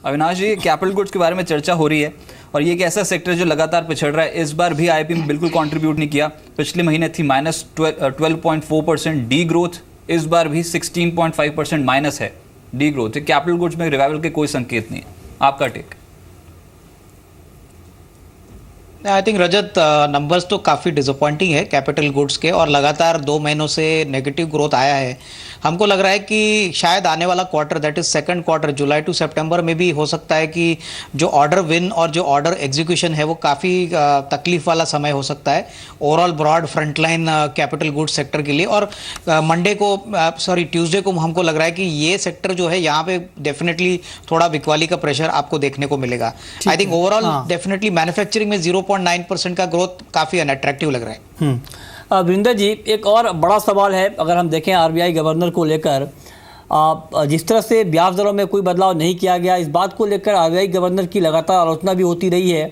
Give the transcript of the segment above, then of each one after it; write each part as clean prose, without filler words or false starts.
अविनाश जी, capital goods के बारे में चर्चा हो रही है और ये एक ऐसा सेक्टर जो लगातार पिछड़ रहा है। इस बार भी आईआईपी में बिल्कुल कंट्रीब्यूट नहीं किया। पिछले महीने थी -12.4% डी ग्रोथ, इस बार भी 16.5% माइनस है डी ग्रोथ। कैपिटल गुड्स में रिवाइवल के कोई संकेत नहीं है, आपका take? I think Rajat, numbers तो काफ़ी डिसअपॉइंटिंग है कैपिटल गुड्स के और लगातार 2 महीनों से नेगेटिव ग्रोथ आया है। हमको लग रहा है कि शायद आने वाला quarter, that is second quarter, जुलाई टू सितंबर में भी हो सकता है कि जो ऑर्डर विन और जो ऑर्डर एग्जीक्यूशन है वो काफ़ी तकलीफ वाला समय हो सकता है overall broad frontline capital goods sector के लिए। और ट्यूसडे को हमको लग रहा है कि ये सेक्टर जो है यहाँ पे डेफिनेटली थोड़ा बिकवाली का प्रेशर आपको देखने को मिलेगा। I think overall definitely manufacturing में 0.9% का ग्रोथ काफ़ी अनअट्रैक्टिव लग रहा है। वीरेंद्र जी, एक और बड़ा सवाल है, अगर हम देखें आरबीआई गवर्नर को लेकर, जिस तरह से ब्याज दरों में कोई बदलाव नहीं किया गया, इस बात को लेकर आरबीआई गवर्नर की लगातार आलोचना भी होती रही है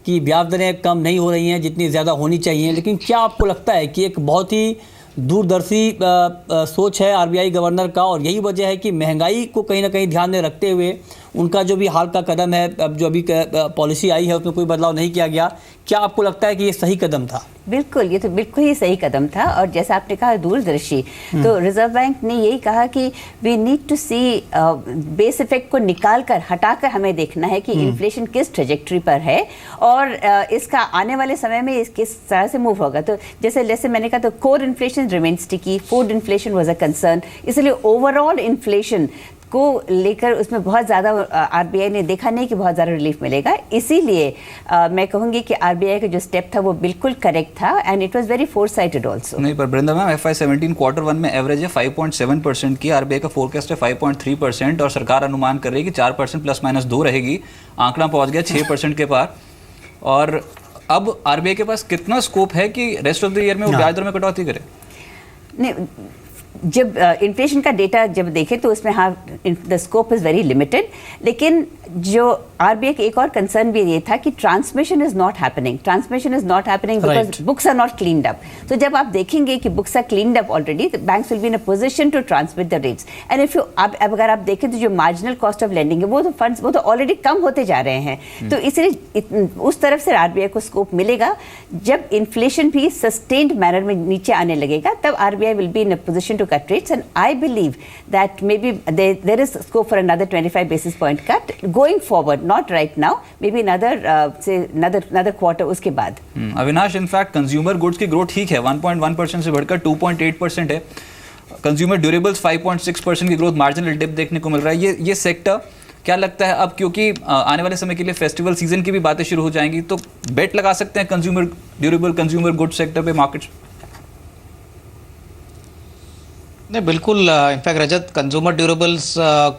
कि ब्याज दरें कम नहीं हो रही हैं जितनी ज़्यादा होनी चाहिए। लेकिन क्या आपको लगता है कि एक बहुत ही दूरदर्शी सोच है आरबीआई गवर्नर का और यही वजह है कि महंगाई को कहीं ना कहीं ध्यान में रखते हुए उनका जो भी हाल का कदम है, अब जो अभी पॉलिसी आई है उसमें कोई बदलाव नहीं किया गया? क्या आपको लगता है कि ये सही कदम था? बिल्कुल, ये तो बिल्कुल ही सही कदम था। और जैसा आपने कहा दूरदर्शी, तो रिजर्व बैंक ने यही कहा कि we need to see base effect को निकाल कर हटाकर हमें देखना है कि इन्फ्लेशन किस ट्रेजेक्टरी पर है और इसका आने वाले समय में किस तरह से मूव होगा। तो जैसे मैंने कहा, तो core inflation remain sticky, food inflation was a concern, इसलिए ओवरऑल इन्फ्लेशन को लेकर उसमें बहुत ज़्यादा आरबीआई ने देखा नहीं कि बहुत ज़्यादा रिलीफ मिलेगा। इसीलिए मैं कहूँगी कि आरबीआई का जो स्टेप था वो बिल्कुल करेक्ट था and it was very foresighted also. नहीं, पर वृंदा मैम, FY17 क्वार्टर 1 में एवरेज है 5.7% की, आरबीआई का फोरकास्ट है 5.3% और सरकार अनुमान कर रही है कि 4% ±2 रहेगी। आंकड़ा पहुँच गया 6% के पार। और अब आरबीआई के पास कितना स्कोप है कि रेस्ट ऑफ द ईयर में वो ब्याज दर में कटौती करे? नहीं, जब इन्फ्लेशन का डेटा जब देखें तो उसमें हाँ, the scope is very limited. लेकिन जो आरबीआई का एक और कंसर्न भी ये था कि transmission is not happening because books are not cleaned up. तो जब आप देखेंगे कि books are cleaned up already, तो banks will be in a position to transmit the rates. And if you अगर आप देखें तो जो मार्जिनल कॉस्ट ऑफ लेंडिंग है वो तो फंड्स वो तो ऑलरेडी कम होते जा रहे हैं। तो इसलिए उस तरफ से आरबीआई को स्कोप मिलेगा। जब इन्फ्लेशन भी सस्टेन्ड मैनर में नीचे आने लगेगा तब RBI will be in a position to cut rates, and I believe that maybe there is scope for another 25 basis point cut going forward, not right now, maybe another quarter उसके बाद। Avinash, in fact consumer goods की growth ठीक है, 1.1% से बढ़कर 2.8% है। Consumer durables 5.6% की growth, marginal dip देखने को मिल रहा है। ये सेक्टर क्या लगता है अब, क्योंकि आने वाले समय के लिए फेस्टिवल सीजन की भी बातें शुरू हो जाएंगी, तो बेट लगा सकते हैं consumer durable consumer goods sector पे मार्केट्स? नहीं, बिल्कुल। इनफैक्ट रजत, कंज्यूमर ड्यूरेबल्स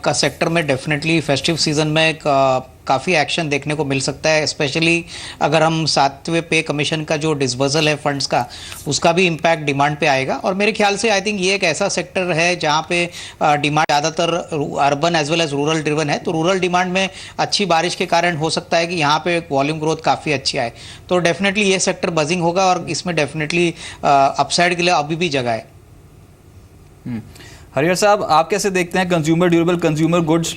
का सेक्टर में डेफिनेटली फेस्टिव सीजन में काफ़ी एक्शन देखने को मिल सकता है। स्पेशली अगर हम 7वें पे कमीशन का जो डिस्बर्सल है फंड्स का, उसका भी इम्पैक्ट डिमांड पे आएगा। और मेरे ख्याल से आई थिंक ये एक ऐसा सेक्टर है जहाँ पे डिमांड ज़्यादातर urban as well as rural driven है। तो रूरल डिमांड में अच्छी बारिश के कारण हो सकता है कि यहाँ पे वॉल्यूम ग्रोथ काफ़ी अच्छी आए। तो डेफिनेटली ये सेक्टर बजिंग होगा और इसमें डेफिनेटली अपसाइड के लिए अभी भी जगह है। हरिहर साहब, आप कैसे देखते हैं consumer durable consumer goods?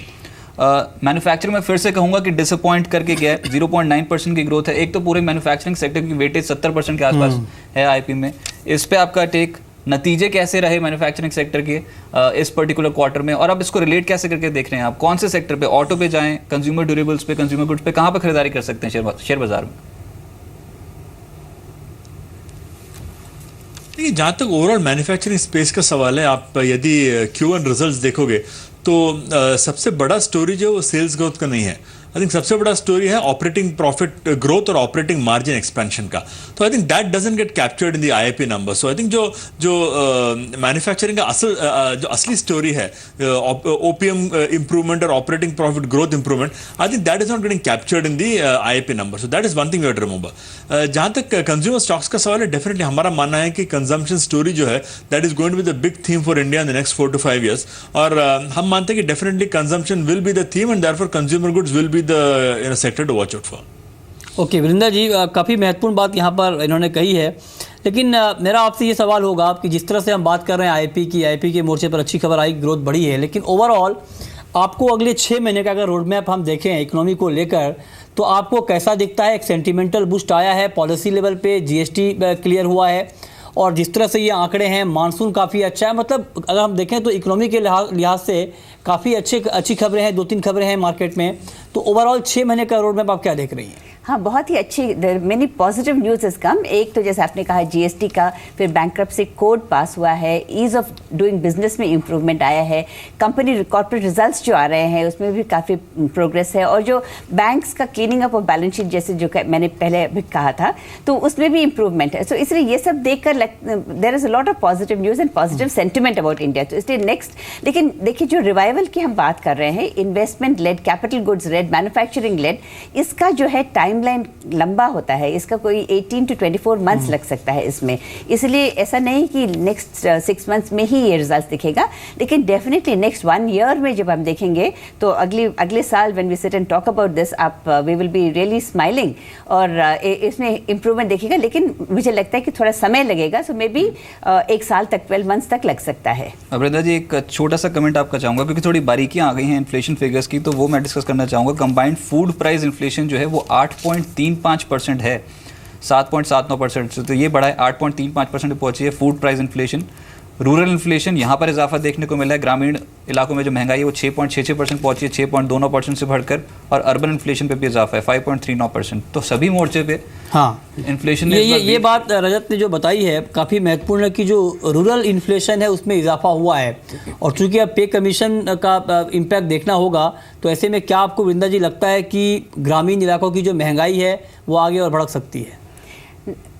Manufacturing में फिर से कहूंगा कि डिसअपॉइंट करके गया, 0.9% की ग्रोथ है। एक तो पूरे मैन्युफैक्चरिंग सेक्टर की वेटेज 70% के आसपास है आईपी में। इस पे आपका टेक, नतीजे कैसे रहे मैन्युफैक्चरिंग सेक्टर के इस पर्टिकुलर क्वार्टर में, और अब इसको रिलेट कैसे करके देख रहे हैं आप? कौन से सेक्टर पे, ऑटो पे जाएं, कंज्यूमर ड्यूरेबल्स पे, कंज्यूमर गुड्स पे, कहाँ पे खरीदारी कर सकते हैं शेयर बाजार में? देखिए, जहाँ तक ओवरऑल मैन्युफैक्चरिंग स्पेस का सवाल है, आप यदि Q1 रिजल्ट्स देखोगे तो सबसे बड़ा स्टोरी जो वो सेल्स ग्रोथ का नहीं है। आई थिंक सबसे बड़ा स्टोरी है ऑपरेटिंग प्रॉफिट ग्रोथ और ऑपरेटिंग मार्जिन एक्सपेंशन का। तो I think that doesn't get captured in the IIP number. So I think जो मैन्युफैक्चरिंग का जो असली स्टोरी है, ओपीएम इंप्रूवमेंट और operating profit growth improvement, I think that is not getting captured in the IIP number. So that is one thing we have to remember. जहां तक consumer stocks का सवाल है, डेफिनेटली हमारा मानना है कि कंजम्पशन स्टोरी जो है that is going to be the big theme for India in the next 4 to 5 years। और हम मानते हैं कि definitely consumption will be the theme and therefore consumer goods will be the sector to watch out for. Okay Vrinda ji, काफ़ी महत्वपूर्ण बात यहाँ पर इन्होंने कही है। लेकिन मेरा आपसे ये सवाल होगा कि जिस तरह से हम बात कर रहे हैं आईआईपी के मोर्चे पर अच्छी खबर आई, ग्रोथ बढ़ी है, लेकिन ओवरऑल आपको अगले 6 महीने का अगर रोड मैप हम देखें इकोनॉमी को लेकर, तो आपको कैसा दिखता है? एक सेंटिमेंटल बूस्ट आया है पॉलिसी लेवल पे, जीएसटी क्लियर हुआ है, और जिस तरह से ये आंकड़े हैं, मानसून काफ़ी अच्छा है। मतलब अगर हम देखें तो इकोनॉमी के लिहाज से काफ़ी अच्छी खबरें हैं, 2-3 खबरें हैं मार्केट में। तो ओवरऑल 6 महीने का रोड मैप आप क्या देख रही हैं? हाँ, बहुत ही अच्छी, many positive news is come. एक तो जैसे आपने कहा जीएसटी का, फिर बैंक्रप्सी कोड पास हुआ है, ईज ऑफ डूइंग बिजनेस में इम्प्रूवमेंट आया है, कंपनी कॉर्पोरेट रिजल्ट्स जो आ रहे हैं उसमें भी काफ़ी प्रोग्रेस है, और जो बैंक्स का cleaning up of balance sheet जैसे जो मैंने पहले भी कहा था, तो उसमें भी इम्प्रूवमेंट है। सो इसलिए ये सब देखकर there is a lot of positive news and positive sentiment about India. तो इसलिए नेक्स्ट, लेकिन देखिए जो रिवाइवल की हम बात कर रहे हैं, investment led, capital goods led, manufacturing led, इसका जो है टाइमलाइन लंबा होता है, इसका कोई 18 to 24 मंथ्स लग सकता है इसमें। इसलिए ऐसा नहीं कि नेक्स्ट 6 मंथ्स में ही ये रिजल्ट दिखेगा, लेकिन डेफिनेटली नेक्स्ट 1 ईयर में जब हम देखेंगे तो अगले साल when we sit and talk about this, आप we will be really smiling, और इसमें इम्प्रूवमेंट देखेगा। लेकिन मुझे लगता है कि थोड़ा समय लगेगा, सो मे बी 1 साल तक, 12 मंथ्स तक लग सकता है। वृंदा जी, एक छोटा सा कमेंट आपका चाहूँगा, क्योंकि थोड़ी बारीकियाँ आ गई हैं इन्फ्लेशन फिगर्स की, तो वो मैं डिस्कस करना चाहूँगा। कंबाइंड फूड प्राइस इन्फ्लेशन जो है वो 8.35% है, 7.79% से, तो ये बढ़ा है, 8.35% पे पहुंची है food price inflation. Rural inflation यहाँ पर इजाफा देखने को मिला है, ग्रामीण इलाकों में जो महंगाई है वो 6.66% पहुंची है, 6.29% से बढ़कर, और अर्बन इन्फ्लेशन पे भी इजाफा है 5.39%। तो सभी मोर्चे पे हाँ, इन्फ्लेशन ये बात रजत ने जो बताई है काफ़ी महत्वपूर्ण है कि जो रूरल इन्फ्लेशन है उसमें इजाफा हुआ है, और चूंकि अब पे कमीशन का इम्पैक्ट देखना होगा, तो ऐसे में क्या आपको वृंदा जी लगता है कि ग्रामीण इलाकों की जो महंगाई है वो आगे और भड़क सकती है?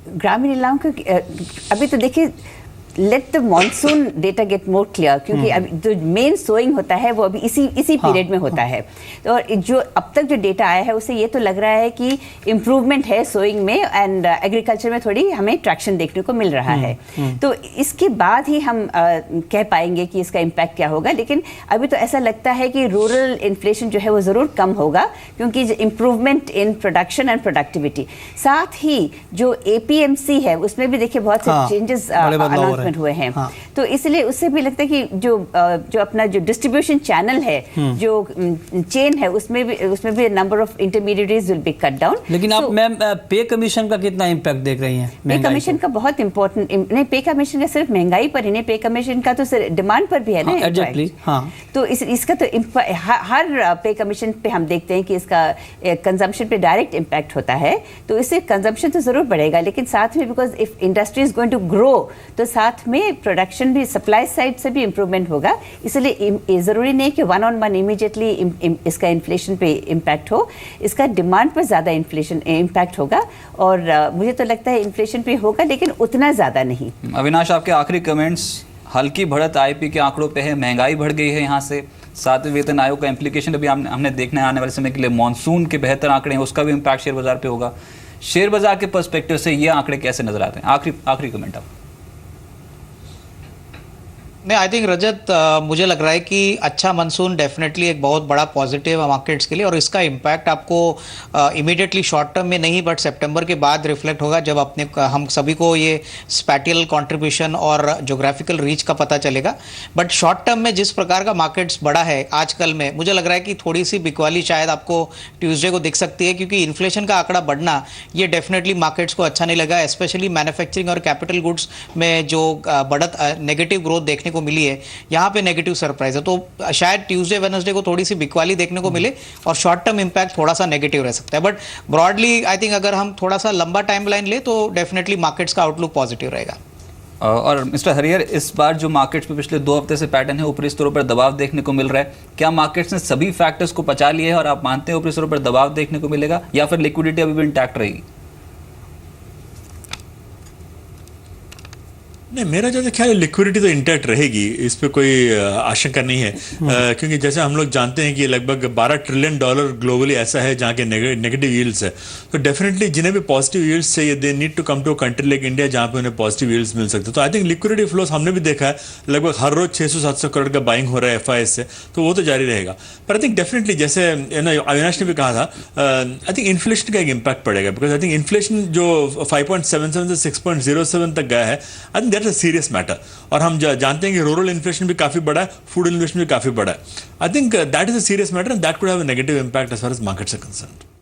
ग्रामीण इलाकों का अभी तो देखिए, let the monsoon data get more clear, क्योंकि अभी जो मेन सोइंग होता है वो अभी इसी पीरियड में होता है। तो और जो अब तक जो डेटा आया है उससे ये तो लग रहा है कि इम्प्रूवमेंट है सोइंग में, एंड एग्रीकल्चर में थोड़ी हमें ट्रैक्शन देखने को मिल रहा है। तो इसके बाद ही हम कह पाएंगे कि इसका इम्पैक्ट क्या होगा। लेकिन अभी तो ऐसा लगता है कि रूरल इन्फ्लेशन जो है वो ज़रूर कम होगा, क्योंकि improvement in production and productivity, साथ ही जो APMC है उसमें भी देखिए बहुत से चेंजेस अनाउंसमेंट हुए हैं। तो इसलिए उससे भी लगता है कि जो अपना जो डिस्ट्रीब्यूशन चैनल है, जो चेन है, उसमें भी number of intermediaries will be cut down. लेकिन आप मैम पे कमीशन का कितना इम्पैक्ट देख रही हैं? पे कमीशन का बहुत इंपॉर्टेंट नहीं, पे कमीशन का सिर्फ महंगाई पर ही नहीं, पे कमीशन का तो सिर्फ डिमांड पर भी है ना। एग्जैक्टली, हाँ। तो इसका तो हर पे कमीशन पे हम देखते हैं कि इसका कंजम्पशन पे डायरेक्ट इम्पैक्ट होता है, तो इससे कंजम्पशन तो जरूर बढ़ेगा, लेकिन साथ में because if industry is going to grow, तो साथ में प्रोडक्शन भी, सप्लाई साइड से भी इम्प्रूवमेंट होगा। इसलिए ज़रूरी नहीं कि 1-on-1 इमीडिएटली इसका इन्फ्लेशन पे इम्पैक्ट हो, इसका डिमांड पर ज़्यादा इन्फ्लेशन इम्पैक्ट होगा, और मुझे तो लगता है इन्फ्लेशन पे होगा, लेकिन उतना ज़्यादा नहीं। अविनाश, आपके आखिरी कमेंट्स। हल्की बढ़त आईपी के आंकड़ों पे है, महंगाई बढ़ गई है यहाँ से, 7वें वेतन आयोग का इम्प्लीकेशन अभी हमने देखना है आने वाले समय के लिए, मानसून के बेहतर आंकड़े हैं उसका भी इम्पैक्ट शेयर बाजार पे होगा। शेयर बाजार के पर्सपेक्टिव से ये आंकड़े कैसे नजर आते हैं? आखिरी कमेंट आप। नहीं, आई थिंक रजत, मुझे लग रहा है कि अच्छा मानसून डेफिनेटली एक बहुत बड़ा पॉजिटिव है मार्केट्स के लिए, और इसका इम्पैक्ट आपको इमीडिएटली शॉर्ट टर्म में नहीं, बट सितंबर के बाद रिफ्लेक्ट होगा, जब हम सभी को ये स्पैटियल कंट्रीब्यूशन और जोग्राफिकल रीच का पता चलेगा। बट शॉर्ट टर्म में जिस प्रकार का मार्केट्स बढ़ा है आजकल में, मुझे लग रहा है कि थोड़ी सी बिकवाली शायद आपको ट्यूसडे को दिख सकती है, क्योंकि इन्फ्लेशन का आंकड़ा बढ़ना ये डेफिनेटली मार्केट्स को अच्छा नहीं लगा। स्पेशली मैन्युफैक्चरिंग और कैपिटल गुड्स में जो बढ़त, नेगेटिव ग्रोथ देखने को मिली है, यहाँ पे नेगेटिव सरप्राइज है। तो शायद ट्यूसडे वेडनेसडे को थोड़ी सी बिकवाली देखने को मिले, और शॉर्ट टर्म इंपैक्ट थोड़ा सा नेगेटिव रह सकता है। बट ब्रॉडली आई थिंक अगर हम थोड़ा सा लंबा टाइम लाइन ले, तो डेफिनेटली मार्केट्स का आउटलुक पॉजिटिव रहेगा। और मिस्टर हरियर, इस बार जो मार्केट्स पे पिछले 2 हफ्ते से पैटर्न है, ऊपरी स्तरों पर दबाव देखने को मिल रहा है, क्या मार्केट्स ने सभी फैक्टर्स को पचा लिए है और आप मानते हैं ऊपरी स्तरों पर दबाव देखने को मिलेगा, या फिर लिक्विडिटी अभी भी इंटैक्ट रहेगी? नहीं, मेरा जो ख्याल है लिक्विडिटी तो इंटैक्ट रहेगी, इस पे कोई आशंका नहीं है, क्योंकि जैसे हम लोग जानते हैं कि लगभग $12 ट्रिलियन ग्लोबली ऐसा है जहाँ के नेगेटिव यील्ड्स है। तो डेफिनेटली जिन्हें भी पॉजिटिव यील्ड्स चाहिए, they need to come to country like India, जहाँ पे उन्हें पॉजिटिव यील्ड्स मिल सकते हैं। तो आई थिंक लिक्विडिटी फ्लोस हमने भी देखा है, लगभग हर रोज 600-700 करोड़ का बाइंग हो रहा है FIS से, तो वो तो जारी रहेगा। पर आई थिंक डेफिनेटली जैसे अविनाश ने भी कहा था, आई थिंक इन्फ्लेशन का एक इम्पैक्ट पड़ेगा, बिकॉज आई थिंक इन्फ्लेशन जो 5.77 से 6.07 तक गया है, I think that that is a serious matter. और हम जानते हैं कि रूरल इन्फ्लेशन भी काफी बड़ा है, फूड इन्फ्लेशन भी काफी बड़ा है। I think that is a serious matter and that could have a negative impact as far as markets are concerned.